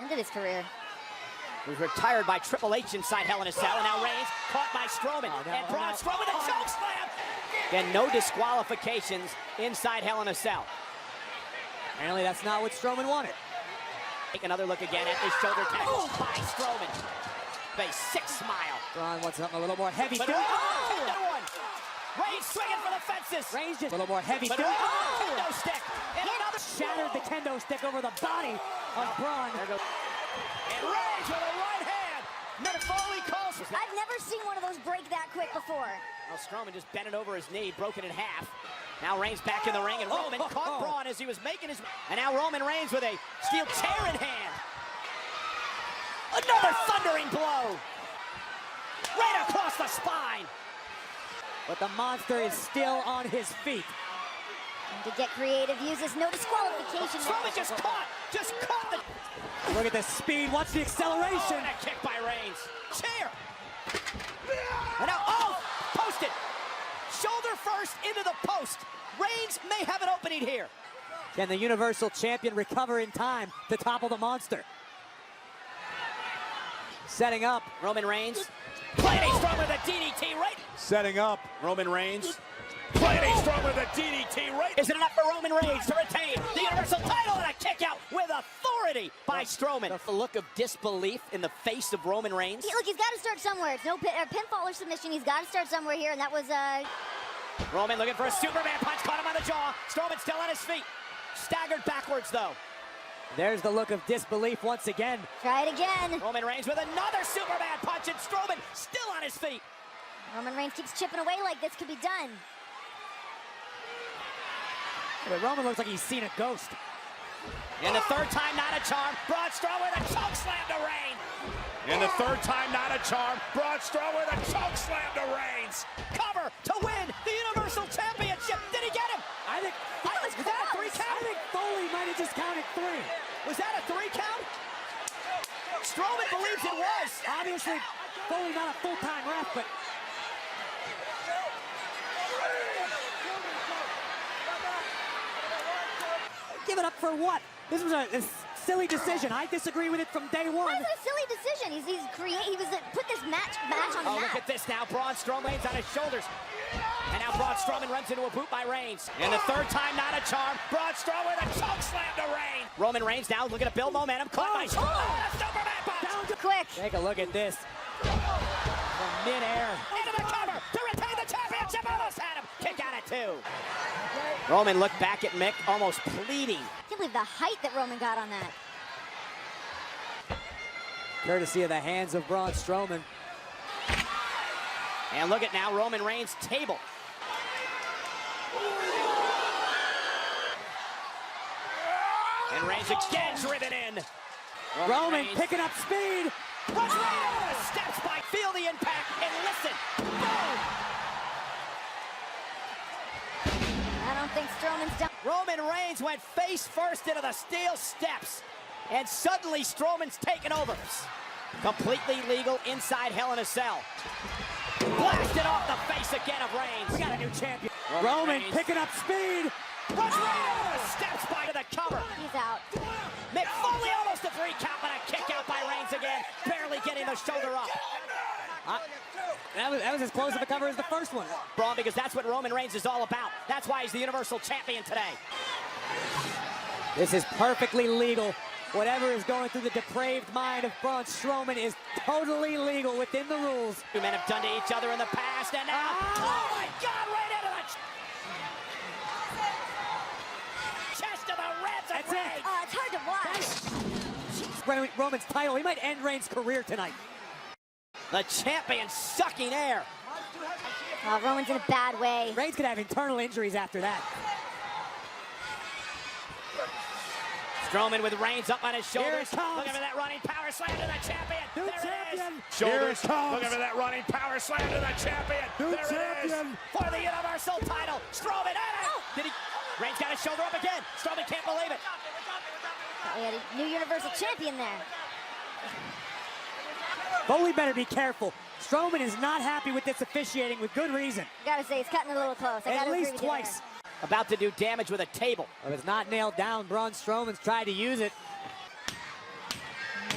End of his career. He was retired by Triple H inside Hell in a Cell, and now Reigns caught by Strowman. And Braun Strowman with a choke slam. Again, no disqualifications inside Hell in a Cell. Apparently that's not what Strowman wanted. Take another look again at this shoulder tackle by Strowman. Face sick smile. Braun wants something a little more heavy. But Reigns swinging for the fences. Reigns just a little more heavy. Kendo stick. And another shattered the kendo stick over the body of Braun. And Reigns with a right hand. Mick Foley calls. I've never seen one of those break that quick before. Well, Strowman just bent it over his knee, broken in half. Now Reigns back in the ring, and Roman caught Braun as he was making his... And now Roman Reigns with a steel chair in hand. Another thundering blow. Right across the spine. But the monster is still on his feet. And to get creative, uses no disqualification. Strowman just caught the... Look at the speed, watch the acceleration. Oh, and a kick by Reigns. Chair. And now, posted. Shoulder first into the post. Reigns may have an opening here. Can the Universal Champion recover in time to topple the monster? Setting up. Roman Reigns. Planning strong with a DDT right. Setting up. Roman Reigns. Planning strong with a DDT right. Is it enough for Roman Reigns to retain the Universal title and a kick out with authority by Strowman? The look of disbelief in the face of Roman Reigns. Look, he's got to start somewhere. It's no pinfall or submission. He's got to start somewhere here, and that was Roman looking for a Superman punch, caught him on the jaw. Strowman still on his feet. Staggered backwards, though. There's the look of disbelief once again. Try it again. Roman Reigns with another Superman punch, and Strowman still on his feet. Roman Reigns keeps chipping away like this could be done. But Roman looks like he's seen a ghost. And the third time, not a charm. Braun Strowman with a choke slam to Reigns. And the third time, not a charm. Braun Strowman with a choke slam to Reigns. Cover to win the Universal Championship. Did he get him? Was that a 3 count? I think Foley might have just counted 3. Was that a 3 count? Strowman believes it was. Obviously, Foley not a full-time ref, but... Give it up for what? This was a silly decision. I disagree with it from day one. Why is it a silly decision? He was put this match on the map. Look at this now. Braun Strowman's on his shoulders. And now Braun Strowman runs into a boot by Reigns. And the third time, not a charm. Braun Strowman with a choke slam to Reigns. Roman Reigns now looking to build momentum. Caught by Superman punch. Down to quick. Take a look at this. From midair. Into the cover to retain the championship. Almost had him. Kick out at 2. Roman looked back at Mick, almost pleading. I can't believe the height that Roman got on that. Courtesy of the hands of Braun Strowman. And look at now Roman Reigns' table. And Reigns again driven in. Roman picking up speed. Runs right over the steps by. Feel the impact and listen. Boom. I don't think Strowman's done. Roman Reigns went face first into the steel steps. And suddenly Strowman's taken over. Completely legal inside Hell in a Cell. Blasted off the face again of Reigns. We got a new champion. Roman picking up speed. Runs right over the steps by to the cover. He's out. Mick Foley almost a 3 count, but a kick out by Reigns again. Barely getting the shoulder up. That was as close of a cover as the first one. Braun, because that's what Roman Reigns is all about. That's why he's the Universal Champion today. This is perfectly legal. Whatever is going through the depraved mind of Braun Strowman is totally legal within the rules. Two men have done to each other in the past, and now, oh my God, right into the chest of the ribs of Reigns. It's hard to watch. Roman's title, he might end Reigns' career tonight. The champion sucking air. Roman's in a bad way. Reigns could have internal injuries after that. Strowman with Reigns up on his shoulders. Here it comes. Looking for that running power slam to the champion. New there champion. it is. Shoulders. Looking for that running power slam to the champion. New there champion. it is. For the Universal title. Strowman. Did he? Reigns got his shoulder up again. Strowman can't believe it. We had a new Universal Champion there. Foley better be careful. Strowman is not happy with this officiating with good reason. I gotta say, it's cutting a little close. At least twice. About to do damage with a table. But it's not nailed down. Braun Strowman's tried to use it.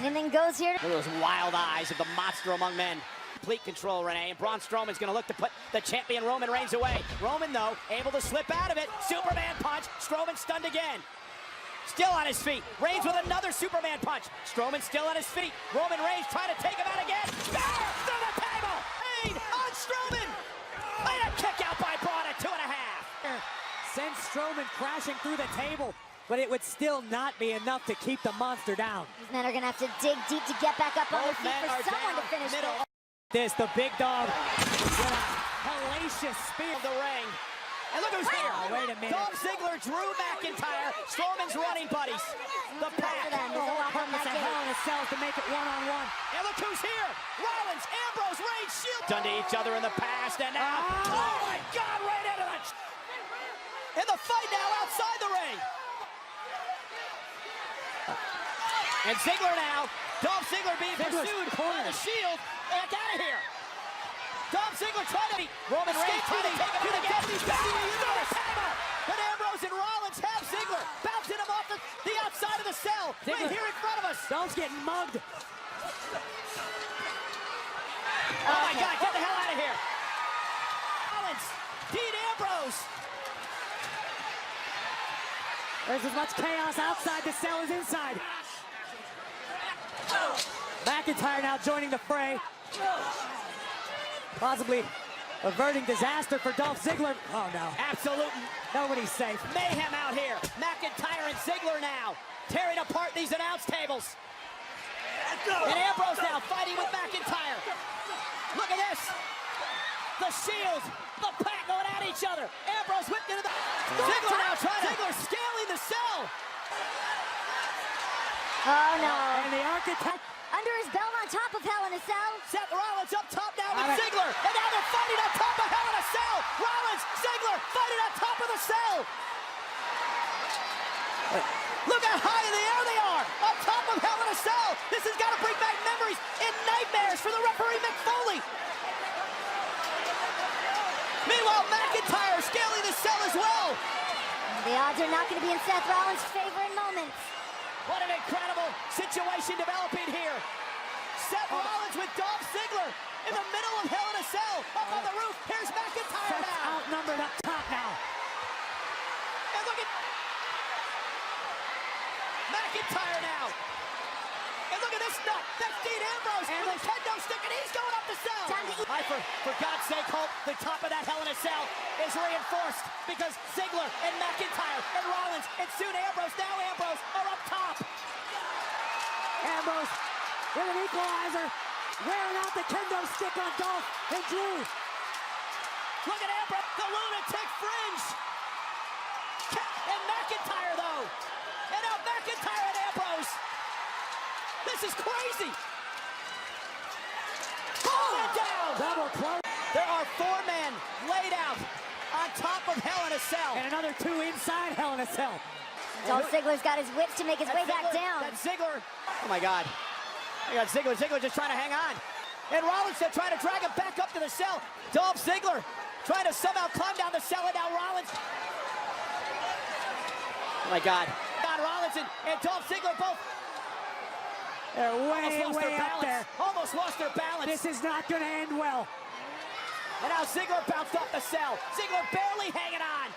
Anything goes here. Look at those wild eyes of the monster among men. Complete control, Renee, and Braun Strowman's gonna look to put the champion Roman Reigns away. Roman, though, able to slip out of it. Superman punch. Strowman stunned again. Still on his feet. Reigns with another Superman punch. Strowman still on his feet. Roman Reigns trying to take him out again. Bear through the table. Pain on Strowman. And a kick out by Braun at 2.5. Sends Strowman crashing through the table, but it would still not be enough to keep the monster down. These men are going to have to dig deep to get back up on their feet for someone to finish this. The big dog with a hellacious spear of the ring. And look who's here. Oh, wait a minute. Dolph Ziggler, Drew McIntyre, Strowman's running buddies. The pack. Purpose at Hell in a Cell to make it one-on-one. And look who's here. Rollins, Ambrose, Reigns, Shield. Done to each other in the past, and now, oh my God, right into the... In the fight now outside the ring. And Ziggler now. Dolph Ziggler being pursued by the Shield. Get out of here. Dolph Ziggler trying to beat Roman Reigns, trying to take him out again. He's got the table. But Ambrose and Rollins have Ziggler, bouncing him off the outside of the cell, right here in front of us. Dolph's getting mugged. Oh my God, get the hell out of here. Rollins, Dean Ambrose. There's as much chaos outside the cell as inside. McIntyre now joining the fray. Possibly averting disaster for Dolph Ziggler. Oh no. Absolute. Nobody's safe. Mayhem out here. McIntyre and Ziggler now tearing apart these announce tables. And Ambrose now fighting with McIntyre. Look at this. The Shield, the pack going at each other. Ambrose whipped into the... Ziggler now trying to... Ziggler scaling the cell. Oh no. And the architect... Under his belt on top of Hell in a Cell. Seth Rollins up top now with Ziggler. And now they're fighting on top of Hell in a Cell. Rollins, Ziggler fighting on top of the cell. Look how high in the air they are. On top of Hell in a Cell. This has got to bring back memories and nightmares for the referee Mick Foley. Meanwhile, McIntyre scaling the cell as well. The odds are not going to be in Seth Rollins' favor in moments. What an incredible situation developing here. Seth Rollins with Dolph Ziggler in the middle of Hell in a Cell. Up on the roof. Here's McIntyre Seth's now. outnumbered up top now. And look at McIntyre now. And look at this nut. That's Dean Ambrose and with a kendo stick, and he's going up the cell. For God's sake, Hope, the top of that Hell in a Cell is reinforced because Ziggler and McIntyre and Rollins and soon Ambrose, now Ambrose, are up top. Ambrose with an equalizer, wearing out the kendo stick on Dolph and Drew. Look at Ambrose, the lunatic fringe. And McIntyre, though. And now McIntyre and Ambrose. This is crazy. Falling down. Double close. There are 4 men laid out on top of Hell in a Cell. And another 2 inside Hell in a Cell. Dolph Ziggler's got his wits to make his way back down. That's Ziggler. Oh my God. I got Ziggler. Ziggler just trying to hang on. And Rollins trying to drag him back up to the cell. Dolph Ziggler trying to somehow climb down the cell, and now Rollins. Oh my God. Rollins and Dolph Ziggler both. They're way up there. Almost lost their balance. This is not going to end well. And now Ziggler bounced off the cell. Ziggler barely hanging on.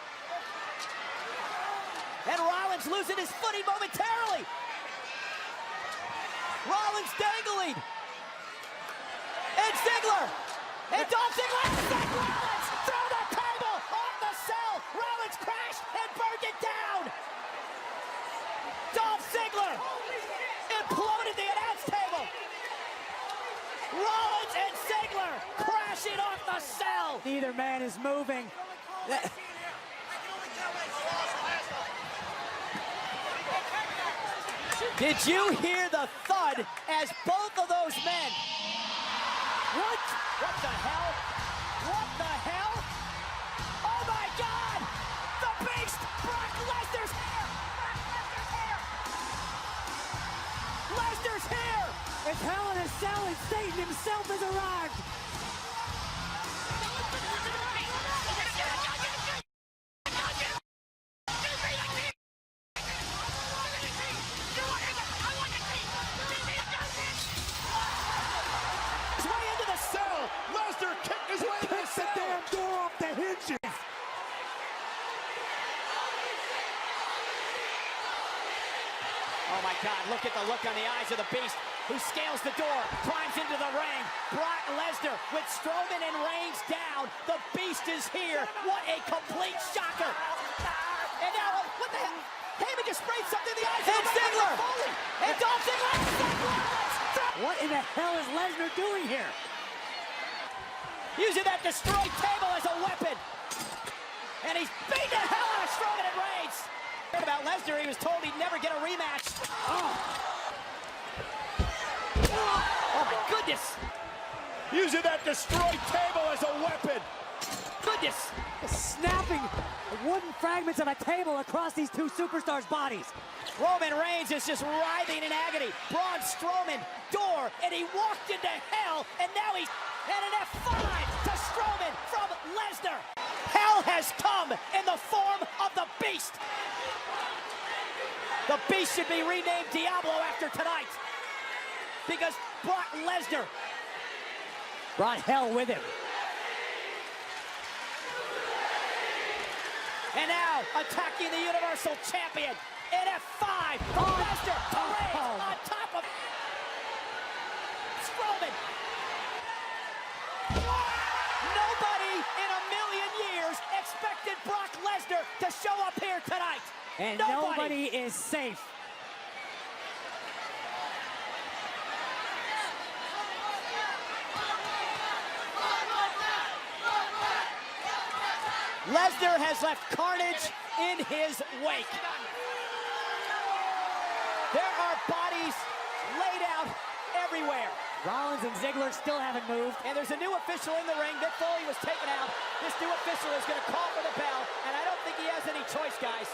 And Rollins losing his footing momentarily. Rollins dangling. And Ziggler. And Dolph Ziggler. Seth Rollins through the table off the cell. Rollins crashed and burned it down. Dolph Ziggler imploded the announce table. Rollins and Ziggler crashing off the cell. Neither man is moving. Did you hear the thud as both of those men? What? What the hell? What the hell? Oh my God! The Beast! Brock Lesnar's here! Brock Lesnar's here! Lesnar's here! It's Hell in a Cell and Satan himself has arrived. at the look on the eyes of the Beast, who scales the door, climbs into the ring. Brock Lesnar with Strowman and Reigns down. The Beast is here. What a complete shocker. And now, what the hell? Heyman just sprayed something in the eyes of Ziggler. And Dolph Ziggler. What in the hell is Lesnar doing here? Using that destroyed table as a weapon. And he's beating the hell out of Strowman and Reigns. About Lesnar, he was told he'd never get a rematch. Oh my goodness. Using that destroyed table as a weapon. Goodness. Snapping wooden fragments of a table across these two superstars' bodies. Roman Reigns is just writhing in agony. Braun Strowman, door, and he walked into hell, and now he's at an F5 to Strowman from Lesnar. Hell has come in the form of the Beast. The Beast should be renamed Diablo after tonight, because Brock Lesnar brought hell with him. And now attacking the Universal Champion in F5 from Lesnar to Reigns on top of Strowman. Nobody in a million years expected Brock Lesnar to show up here tonight. And nobody is safe. Lesnar has left carnage in his wake. There are bodies laid out everywhere. Rollins and Ziggler still haven't moved. And there's a new official in the ring. Mick Foley was taken out. This new official is going to call for the bell, and I don't think he has any choice, guys.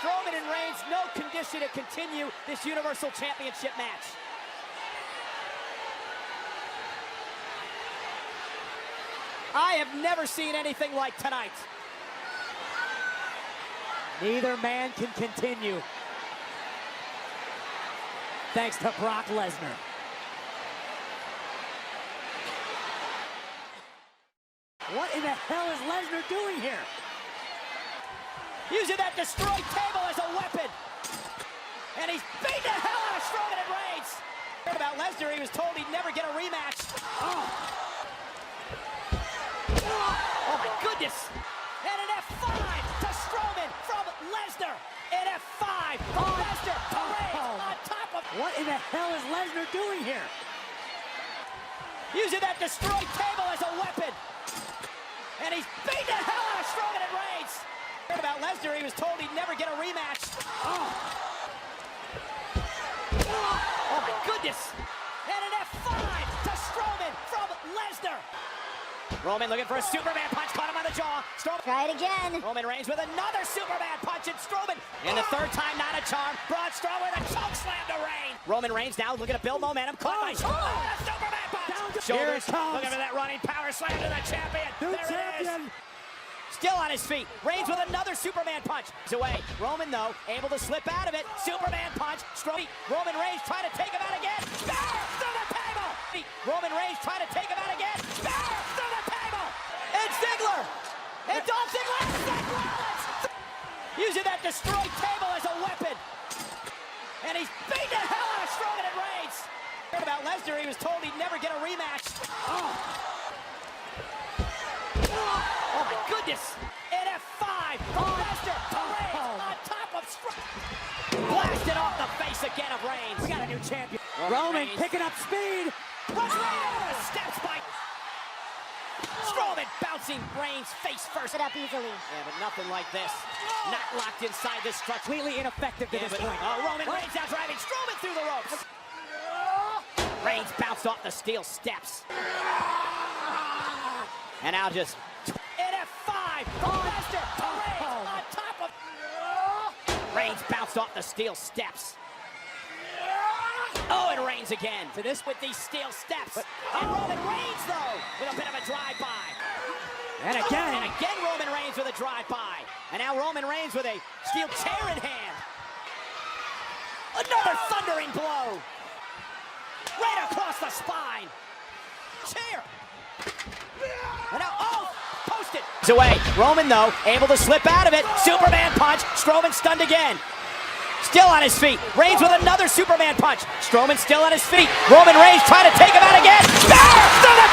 Strowman and Reigns, no condition to continue this Universal Championship match. I have never seen anything like tonight. Neither man can continue, thanks to Brock Lesnar. What in the hell is Lesnar doing here? Using that destroyed table as a weapon. And he's beating the hell out of Strowman and Reigns. About Lesnar, he was told he'd never get a rematch. Oh my goodness. And an F5 to Strowman from Lesnar. An F5 from Lesnar to Reigns on top of... What in the hell is Lesnar doing here? Using that destroyed table as a weapon. And he's beating the hell out of Strowman and Reigns. About Lesnar, he was told he'd never get a rematch. Oh my goodness. And an F5 to Strowman from Lesnar. Roman looking for a Superman punch, caught him on the jaw. Strowman. Try it again. Roman Reigns with another Superman punch, and Strowman. And the third time, not a charm. Braun Strowman with a choke slam to Reigns. Roman Reigns now looking to build momentum. Caught by Strowman. A Superman punch. Shoulders. Looking for that running power slam to the champion. New there champion. it is. Still on his feet. Reigns with another Superman punch. He's away. Roman, though, able to slip out of it. Superman punch. Strowman. Roman Reigns trying to take him out again. Through the table. Roman Reigns trying to take him out again. Through the table. And Ziggler. And Dolph Ziggler. Using that destroyed table as a weapon. And he's beating the hell out of Strowman and Reigns. About Lesnar, he was told he'd never get a rematch. Oh my goodness! An F5 from Lesnar to Reigns on top of Strowman. Blasted off the face again of Reigns. We got a new champion. Roman picking up speed. Steps by Strowman, bouncing Reigns face first. It up easily. Yeah, but nothing like this. Not locked inside this structure. Completely ineffective to this point. Roman Reigns now driving Strowman through the ropes. Reigns bounced off the steel steps. And now just an F5 from Lesnar to Reigns on top of... Reigns bounced off the steel steps. Oh, and Reigns again. To this with these steel steps. And Roman Reigns, though, with a bit of a drive-by. And again. And again Roman Reigns with a drive-by. And now Roman Reigns with a steel chair in hand. Another thundering blow. Right across the spine. Chair. And now, posted. It's away. Roman, though, able to slip out of it. Superman punch. Strowman stunned again. still on his feet. Reigns with another Superman punch. Strowman still on his feet. Roman Reigns trying to take him out again. Spear through the